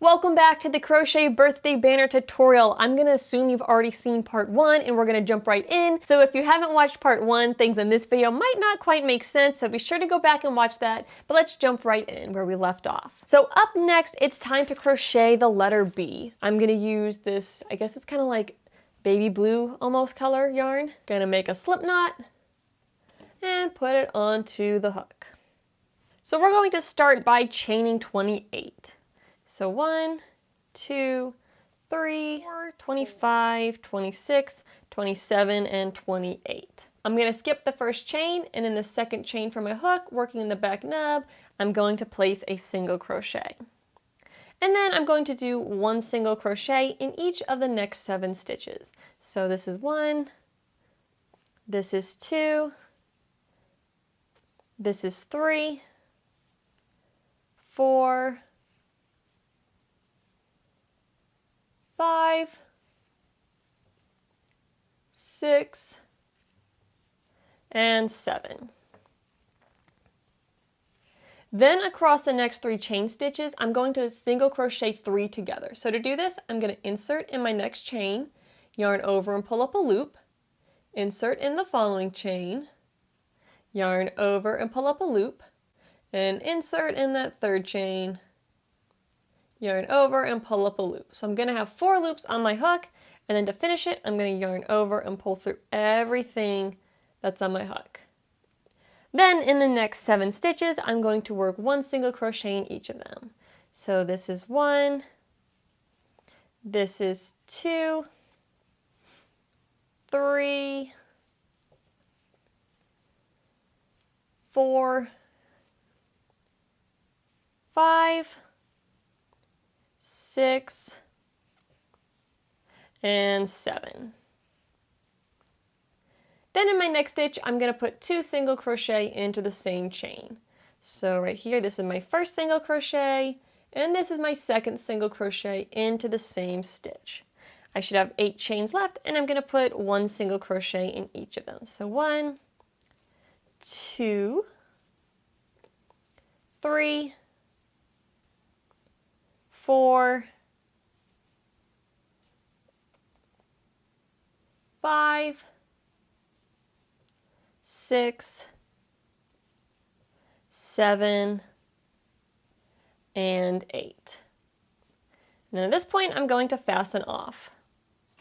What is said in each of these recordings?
Welcome back to the crochet birthday banner tutorial. I'm gonna assume you've already seen part 1 and we're gonna jump right in. So if you haven't watched part 1, things in this video might not quite make sense, so be sure to go back and watch that, but let's jump right in where we left off. So up next, it's time to crochet the letter B. I'm gonna use this, I guess it's kind of like baby blue almost color yarn. Gonna make a slip knot and put it onto the hook. So we're going to start by chaining 28. So 1, 2, 3, 4, 25, 26, 27, and 28. I'm going to skip the first chain, and in the second chain from my hook, working in the back nub, I'm going to place a single crochet. And then I'm going to do 1 single crochet in each of the next 7 stitches. So this is 1, this is 2, this is 3, 4, 5, 6, and 7. Then across the next 3 chain stitches, I'm going to single crochet 3 together. So to do this, I'm going to insert in my next chain, yarn over and pull up a loop, insert in the following chain, yarn over and pull up a loop, and insert in that third chain, yarn over and pull up a loop. So I'm going to have 4 loops on my hook, and then to finish it, I'm going to yarn over and pull through everything that's on my hook. Then in the next 7 stitches, I'm going to work 1 single crochet in each of them. So this is 1, this is 2, 3, 4, 5, 6, and 7. Then in my next stitch, I'm going to put 2 single crochet into the same chain. So right here, this is my first single crochet, and this is my second single crochet into the same stitch. I should have 8 chains left, and I'm going to put 1 single crochet in each of them. So 1, 2, 3, 4, 5, 6, 7, and 8. And then at this point, I'm going to fasten off.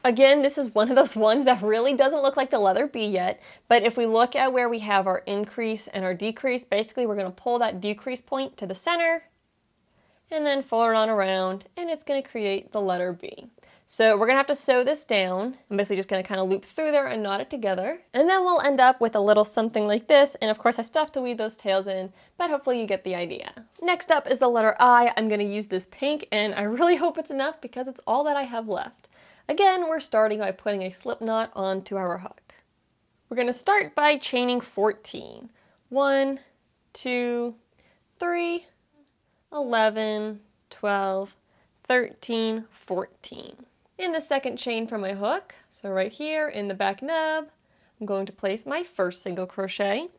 Again, this is one of those ones that really doesn't look like the letter B yet, but if we look at where we have our increase and our decrease, basically we're going to pull that decrease point to the center, and then fold it on around, and it's going to create the letter B. So we're going to have to sew this down. I'm basically just going to kind of loop through there and knot it together. And then we'll end up with a little something like this. And of course I still have to weave those tails in, but hopefully you get the idea. Next up is the letter I. I'm going to use this pink, and I really hope it's enough because it's all that I have left. Again, we're starting by putting a slip knot onto our hook. We're going to start by chaining 14. 1, 2, 3, 11, 12, 13, 14. In the second chain from my hook, so right here in the back nub, I'm going to place my first single crochet. And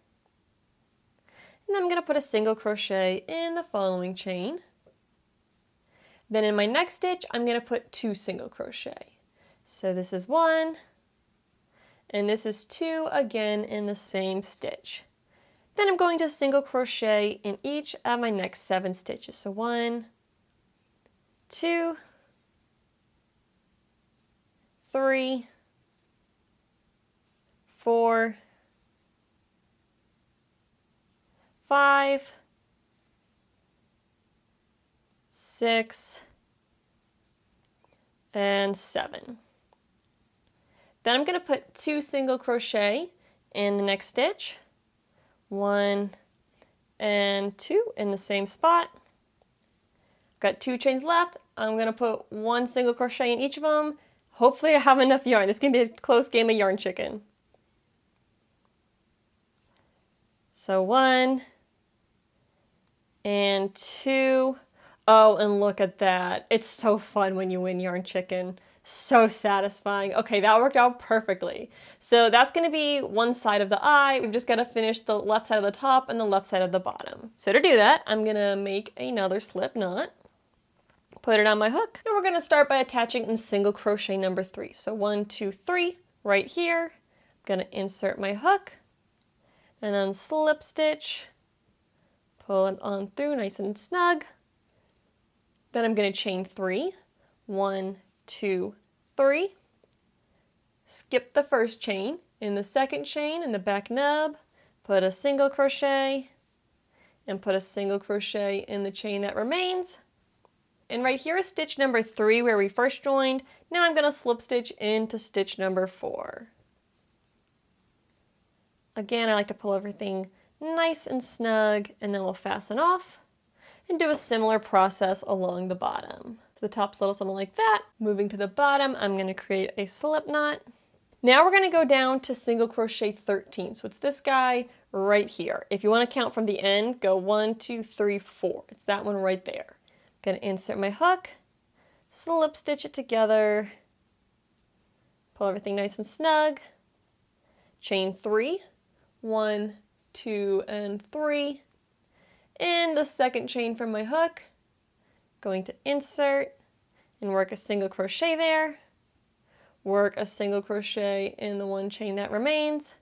then I'm going to put a single crochet in the following chain. Then in my next stitch, I'm going to put 2 single crochet. So this is 1, and this is 2 again in the same stitch. Then I'm going to single crochet in each of my next 7 stitches. So 1, 2, 3, 4, 5, 6, and 7. Then I'm going to put 2 single crochet in the next stitch. 1 and 2 in the same spot. Got 2 chains left. I'm going to put 1 single crochet in each of them. Hopefully I have enough yarn. This is going to be a close game of yarn chicken. So 1 and 2. Oh, and look at that. It's so fun when you win yarn chicken. So satisfying. Okay, that worked out perfectly. So that's going to be one side of the eye. We've just got to finish the left side of the top and the left side of the bottom. So to do that, I'm going to make another slip knot. put it on my hook, and we're going to start by attaching in single crochet number 3. So 1, 2, 3 right here. I'm going to insert my hook and then slip stitch, pull it on through nice and snug. Then I'm going to chain 3, 1, 2, 3. Skip the first chain. In the second chain in the back nub, put a single crochet and put a single crochet in the chain that remains. And right here is stitch number 3 where we first joined. Now I'm going to slip stitch into stitch number 4. Again, I like to pull everything nice and snug, and then we'll fasten off and do a similar process along the bottom. The top's a little something like that. Moving to the bottom, I'm going to create a slip knot. Now we're going to go down to single crochet 13. So it's this guy right here. If you want to count from the end, go 1, 2, 3, 4. It's that one right there. I'm going to insert my hook, slip stitch it together, pull everything nice and snug, chain 3, 1, 2, and 3. In the second chain from my hook, going to insert and work a single crochet there. Work a single crochet in the one chain that remains.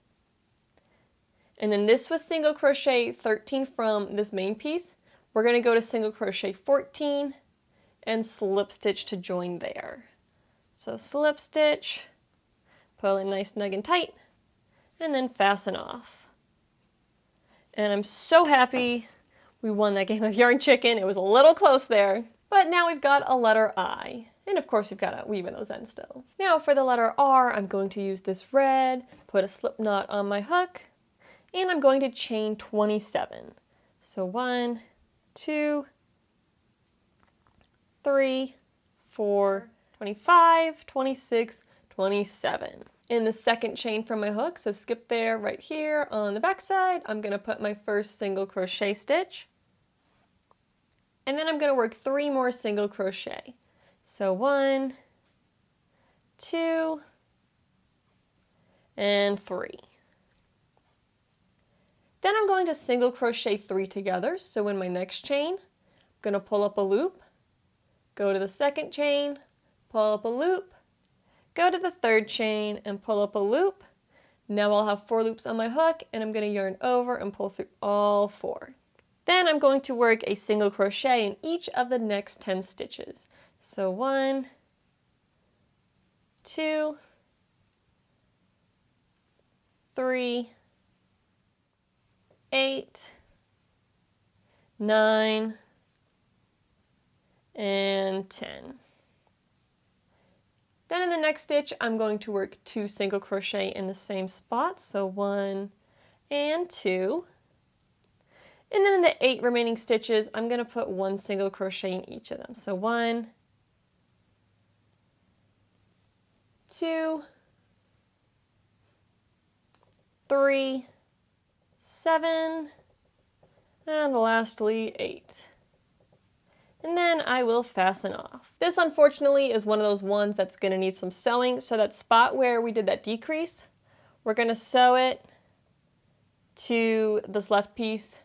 And then this was single crochet 13 from this main piece. We're going to go to single crochet 14 and slip stitch to join there. So slip stitch, pull it nice, snug, and tight, and then fasten off. And I'm so happy we won that game of yarn chicken. It was a little close there, but now we've got a letter I. And of course, we've got to weave in those ends still. Now for the letter R, I'm going to use this red, put a slip knot on my hook, and I'm going to chain 27. So 1, 2, 3, 4, 25, 26, 27. In the second chain from my hook, so skip there right here on the back side, I'm going to put my first single crochet stitch. And then I'm going to work 3 more single crochet. So 1, 2, and 3. Then I'm going to single crochet 3 together. So in my next chain, I'm going to pull up a loop, go to the second chain, pull up a loop, go to the third chain and pull up a loop. Now I'll have 4 loops on my hook, and I'm going to yarn over and pull through all 4. Then I'm going to work a single crochet in each of the next 10 stitches. So 1, 2, 3, 8, 9, and 10. Then in the next stitch, I'm going to work 2 single crochet in the same spot. So 1 and 2. And then in the 8 remaining stitches, I'm going to put 1 single crochet in each of them. So 1, 2, 3, 7, and lastly 8. And then I will fasten off. This unfortunately is one of those ones that's going to need some sewing. So that spot where we did that decrease, we're going to sew it to this left piece.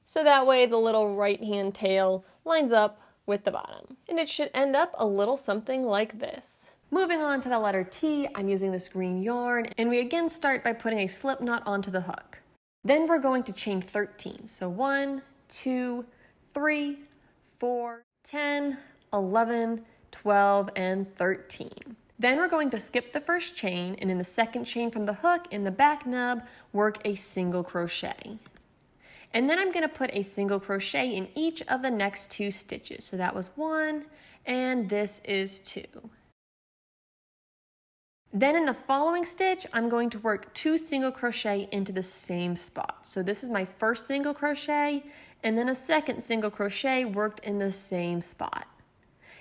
So that way the little right hand tail lines up with the bottom. And it should end up a little something like this. Moving on to the letter T, I'm using this green yarn, and we again start by putting a slip knot onto the hook. Then we're going to chain 13. So 1, 2, 3, 4, 10, 11, 12, and 13. Then we're going to skip the first chain, and in the second chain from the hook in the back nub, work a single crochet. And then I'm going to put a single crochet in each of the next 2 stitches. So that was 1, and this is 2. Then in the following stitch, I'm going to work 2 single crochet into the same spot. So this is my first single crochet, and then a second single crochet worked in the same spot.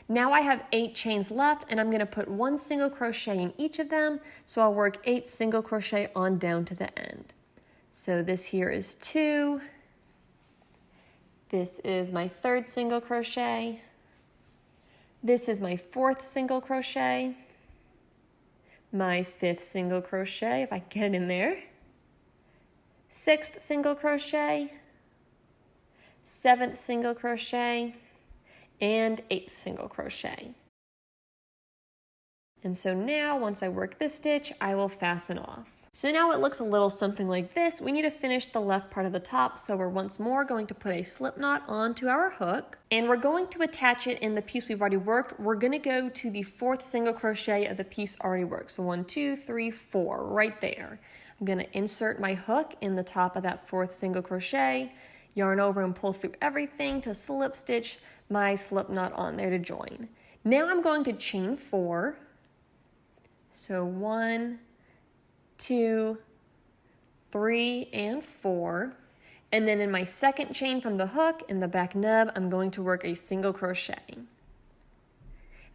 Now I have 8 chains left, and I'm going to put 1 single crochet in each of them, so I'll work 8 single crochet on down to the end. So this here is 2. This is my 3rd single crochet. This is my 4th single crochet. My 5th single crochet, if I can get it in there. 6th single crochet. 7th single crochet. and 8th single crochet. And so now once I work this stitch, I will fasten off. So now it looks a little something like this. We need to finish the left part of the top, so we're once more going to put a slip knot onto our hook, and we're going to attach it in the piece we've already worked. We're going to go to the 4th single crochet of the piece already worked. So 1, 2, 3, 4, right there. I'm going to insert my hook in the top of that 4th single crochet, yarn over and pull through everything to slip stitch my slip knot on there to join. Now I'm going to chain 4. So 1, 2, 3, and 4. And then in my second chain from the hook in the back nub, I'm going to work a single crochet.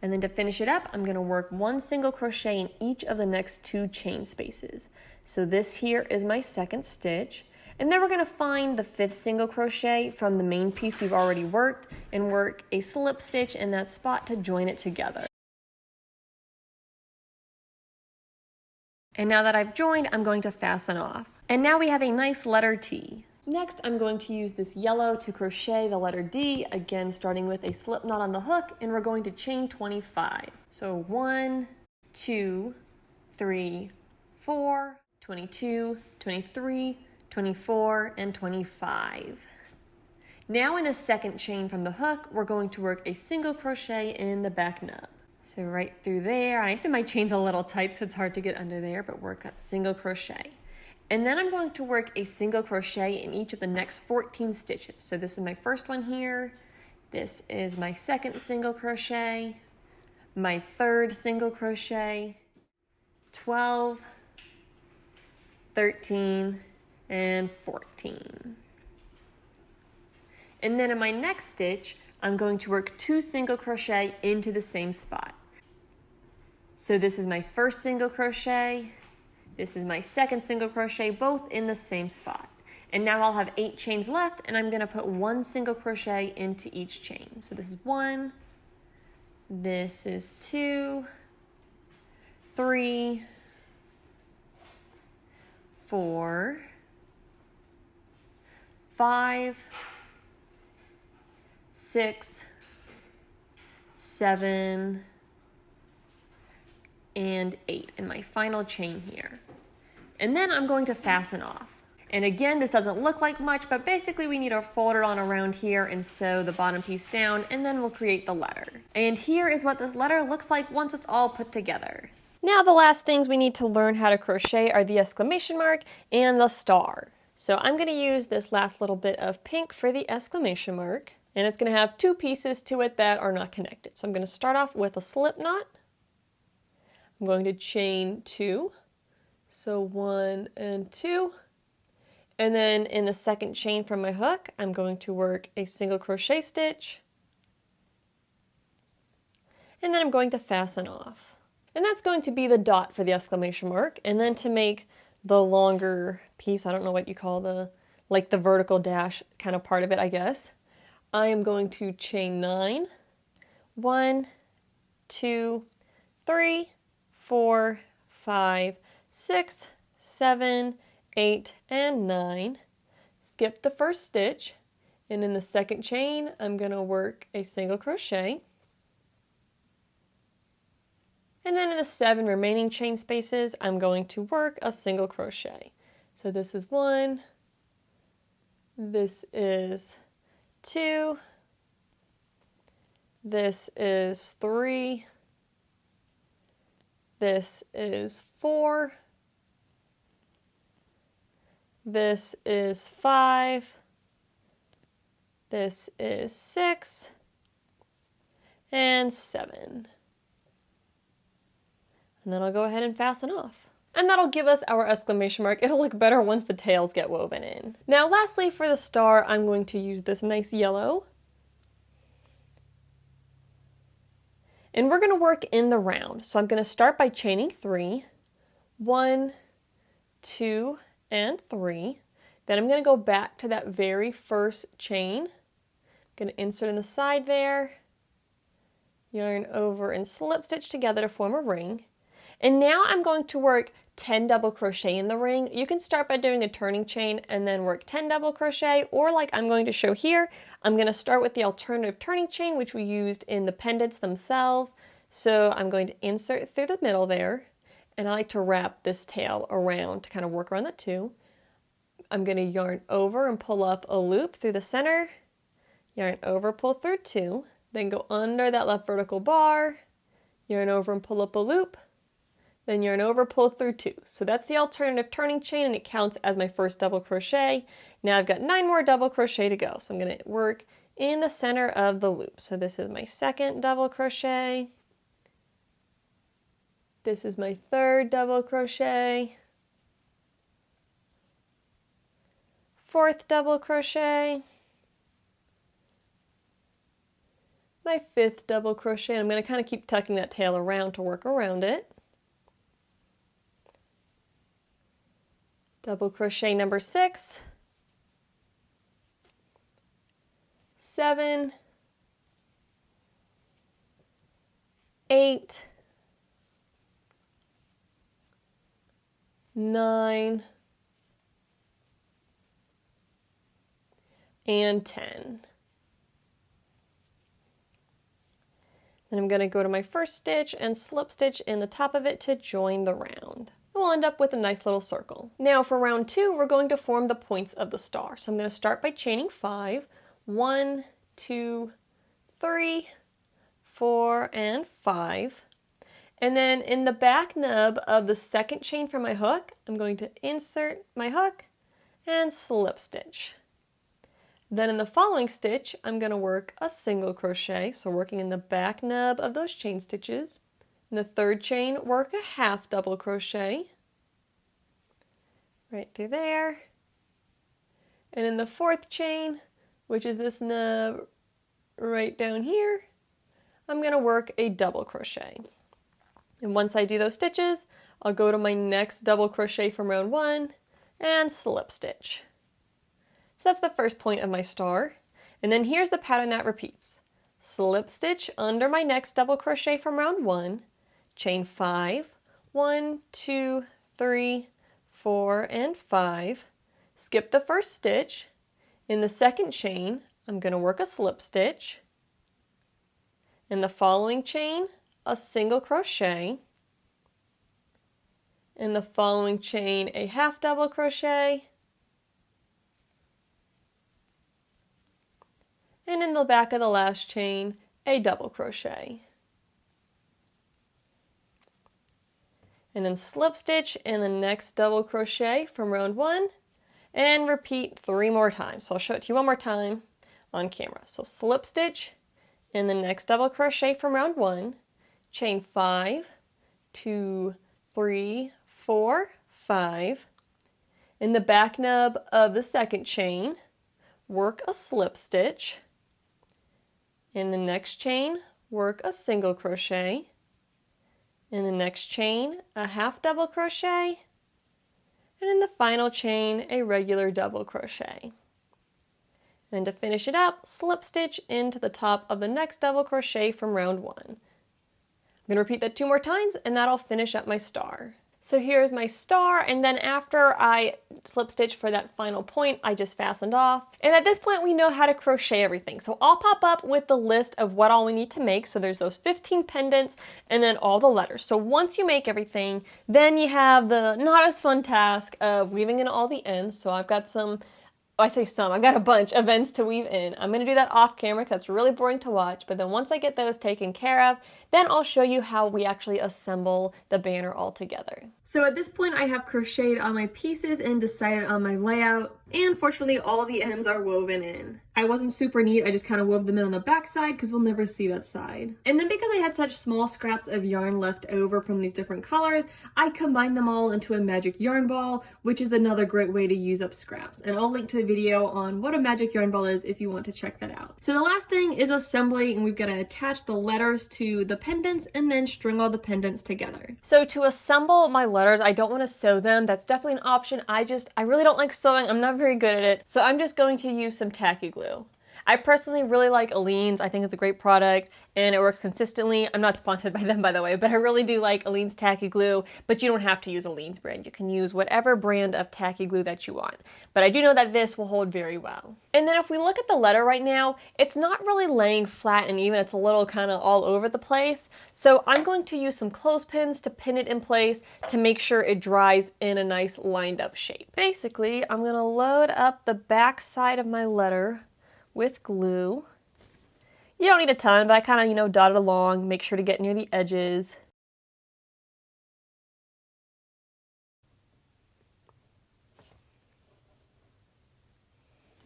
And then to finish it up, I'm going to work 1 single crochet in each of the next 2 chain spaces. So this here is my second stitch. And then we're going to find the 5th single crochet from the main piece we've already worked and work a slip stitch in that spot to join it together. And now that I've joined, I'm going to fasten off. And now we have a nice letter T. Next, I'm going to use this yellow to crochet the letter D, again starting with a slip knot on the hook, and we're going to chain 25. So 1, 2, 3, 4, 22, 23, 24, and 25. Now in the second chain from the hook, we're going to work a single crochet in the back nub. So right through there, I did my chains a little tight so it's hard to get under there, but work that single crochet. And then I'm going to work a single crochet in each of the next 14 stitches. So this is my first one here, this is my second single crochet, my third single crochet, 12, 13, and 14. And then in my next stitch, I'm going to work 2 single crochet into the same spot. So this is my first single crochet, this is my second single crochet, both in the same spot. And now I'll have 8 chains left, and I'm going to put 1 single crochet into each chain. So this is 1, this is 2, 3, 4, 5, 6, 7, and 8 in my final chain here. And then I'm going to fasten off. And again, this doesn't look like much, but basically we need to fold it on around here and sew the bottom piece down, and then we'll create the letter. And here is what this letter looks like once it's all put together. Now the last things we need to learn how to crochet are the exclamation mark and the star. So I'm going to use this last little bit of pink for the exclamation mark, and it's going to have 2 pieces to it that are not connected. So I'm going to start off with a slip knot. I'm going to chain 2, so 1 and 2, and then in the second chain from my hook, I'm going to work a single crochet stitch, and then I'm going to fasten off. And that's going to be the dot for the exclamation mark, and then to make the longer piece, I don't know what you call the vertical dash kind of part of it, I guess, I am going to chain 9, 1, 2, 3, 4, 5, 6, 7, 8, and 9. Skip the first stitch, and in the second chain, I'm going to work a single crochet. And then in the 7 remaining chain spaces, I'm going to work a single crochet. So this is 1, this is 2, this is 3, this is 4, this is 5, this is 6, and 7. And then I'll go ahead and fasten off. And that'll give us our exclamation mark. It'll look better once the tails get woven in. Now lastly for the star, I'm going to use this nice yellow. And we're going to work in the round. So I'm going to start by chaining 3, 1, 2, and 3. Then I'm going to go back to that very first chain. I'm going to insert in the side there, yarn over and slip stitch together to form a ring. And now I'm going to work 10 double crochet in the ring. You can start by doing a turning chain and then work 10 double crochet, or like I'm going to show here, I'm going to start with the alternative turning chain, which we used in the pendants themselves. So I'm going to insert through the middle there, and I like to wrap this tail around to kind of work around the two. I'm going to yarn over and pull up a loop through the center, yarn over, pull through two, then go under that left vertical bar, yarn over and pull up a loop, then yarn over, pull through two. So that's the alternative turning chain, and it counts as my first double crochet. Now I've got 9 more double crochet to go. So I'm going to work in the center of the loop. So this is my second double crochet. This is my third double crochet. Fourth double crochet. My fifth double crochet, and I'm going to kind of keep tucking that tail around to work around it. Double crochet number 6, 7, 8, 9, and 10. Then I'm going to go to my first stitch and slip stitch in the top of it to join the round. We'll end up with a nice little circle. Now for round 2, we're going to form the points of the star. So I'm going to start by chaining 5. 1, 2, 3, 4, and 5. And then in the back nub of the second chain from my hook, I'm going to insert my hook and slip stitch. Then in the following stitch, I'm going to work a single crochet, so working in the back nub of those chain stitches. In the third chain, work a half double crochet right through there. And in the fourth chain, which is this nub right down here, I'm going to work a double crochet. And once I do those stitches, I'll go to my next double crochet from round 1 and slip stitch. So that's the first point of my star. And then here's the pattern that repeats. Slip stitch under my next double crochet from round 1, chain 5, 1, 2, 3, 4, and 5, skip the first stitch. In the second chain, I'm going to work a slip stitch. In the following chain, a single crochet. In the following chain, a half double crochet. And in the back of the last chain, a double crochet. And then slip stitch in the next double crochet from round 1 and repeat 3 more times. So I'll show it to you one more time on camera. So slip stitch in the next double crochet from round 1, chain 5, 2, 3, 4, 5. In the back nub of the second chain, work a slip stitch. In the next chain, work a single crochet. In the next chain, a half double crochet. And in the final chain, a regular double crochet. And to finish it up, slip stitch into the top of the next double crochet from round 1. I'm going to repeat that 2 more times, and that'll finish up my star. So here's my star, and then after I slip stitch for that final point, I just fastened off. And at this point, we know how to crochet everything. So I'll pop up with the list of what all we need to make. So there's those 15 pendants and then all the letters. So once you make everything, then you have the not as fun task of weaving in all the ends. So I've got I've got a bunch of ends to weave in. I'm going to do that off camera because that's really boring to watch, but then once I get those taken care of, then I'll show you how we actually assemble the banner all together. So at this point I have crocheted all my pieces and decided on my layout, and fortunately all the ends are woven in. I wasn't super neat, I just kind of wove them in on the back side because we'll never see that side. And then because I had such small scraps of yarn left over from these different colors, I combined them all into a magic yarn ball, which is another great way to use up scraps. And I'll link to a video on what a magic yarn ball is if you want to check that out. So the last thing is assembly, and we've got to attach the letters to the pendants and then string all the pendants together. So to assemble my letters, I don't want to sew them. That's definitely an option. I really don't like sewing. I'm not very good at it. So I'm just going to use some tacky glue. I personally really like Aleene's. I think it's a great product and it works consistently. I'm not sponsored by them, by the way, but I really do like Aleene's tacky glue, but you don't have to use Aleene's brand. You can use whatever brand of tacky glue that you want. But I do know that this will hold very well. And then if we look at the letter right now, it's not really laying flat and even. It's a little kind of all over the place. So I'm going to use some clothespins to pin it in place to make sure it dries in a nice lined up shape. Basically, I'm going to load up the back side of my letter with glue. You don't need a ton, but I kind of, dot it along, make sure to get near the edges.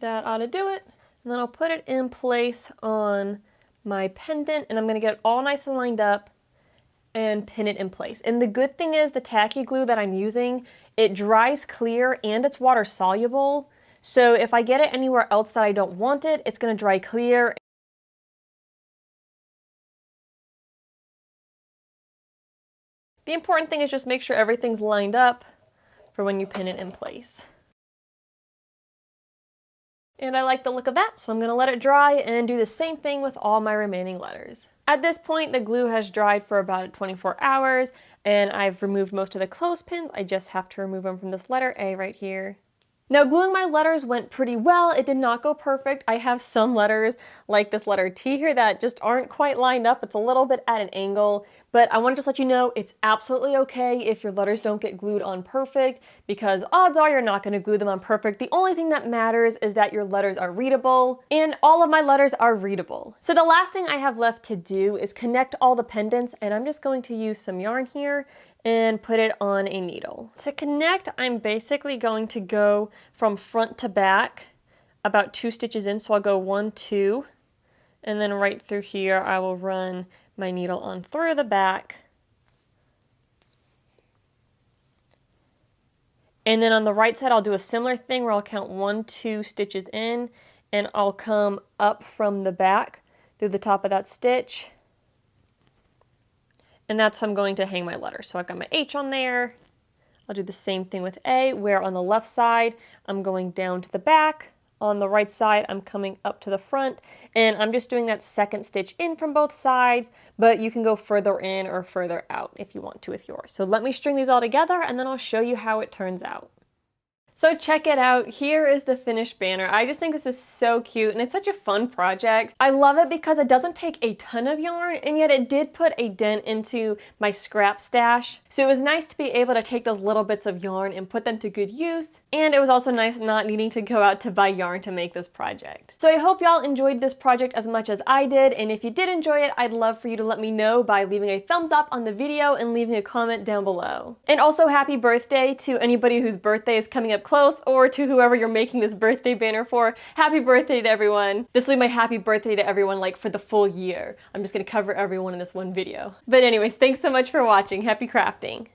That ought to do it. And then I'll put it in place on my pendant, and I'm going to get it all nice and lined up and pin it in place. And the good thing is the tacky glue that I'm using, it dries clear and it's water soluble. So if I get it anywhere else that I don't want it, it's going to dry clear. The important thing is just make sure everything's lined up for when you pin it in place. And I like the look of that, so I'm going to let it dry and do the same thing with all my remaining letters. At this point, the glue has dried for about 24 hours, and I've removed most of the clothespins. I just have to remove them from this letter A right here. Now, gluing my letters went pretty well. It did not go perfect. I have some letters, like this letter T here, that just aren't quite lined up. It's a little bit at an angle, but I want to just let you know it's absolutely okay if your letters don't get glued on perfect, because odds are you're not going to glue them on perfect. The only thing that matters is that your letters are readable, and all of my letters are readable. So the last thing I have left to do is connect all the pendants, and I'm just going to use some yarn here and put it on a needle. To connect, I'm basically going to go from front to back about 2 stitches in, so I'll go 1, 2, and then right through here I will run my needle on through the back. And then on the right side I'll do a similar thing where I'll count 1, 2 stitches in, and I'll come up from the back through the top of that stitch. And that's how I'm going to hang my letter. So I've got my H on there. I'll do the same thing with A, where on the left side, I'm going down to the back. On the right side, I'm coming up to the front. And I'm just doing that second stitch in from both sides, but you can go further in or further out if you want to with yours. So let me string these all together and then I'll show you how it turns out. So check it out, here is the finished banner. I just think this is so cute and it's such a fun project. I love it because it doesn't take a ton of yarn and yet it did put a dent into my scrap stash. So it was nice to be able to take those little bits of yarn and put them to good use. And it was also nice not needing to go out to buy yarn to make this project. So I hope y'all enjoyed this project as much as I did, and if you did enjoy it, I'd love for you to let me know by leaving a thumbs up on the video and leaving a comment down below. And also happy birthday to anybody whose birthday is coming up close, or to whoever you're making this birthday banner for. Happy birthday to everyone. This will be my happy birthday to everyone like for the full year. I'm just gonna cover everyone in this one video. But anyways, thanks so much for watching. Happy crafting.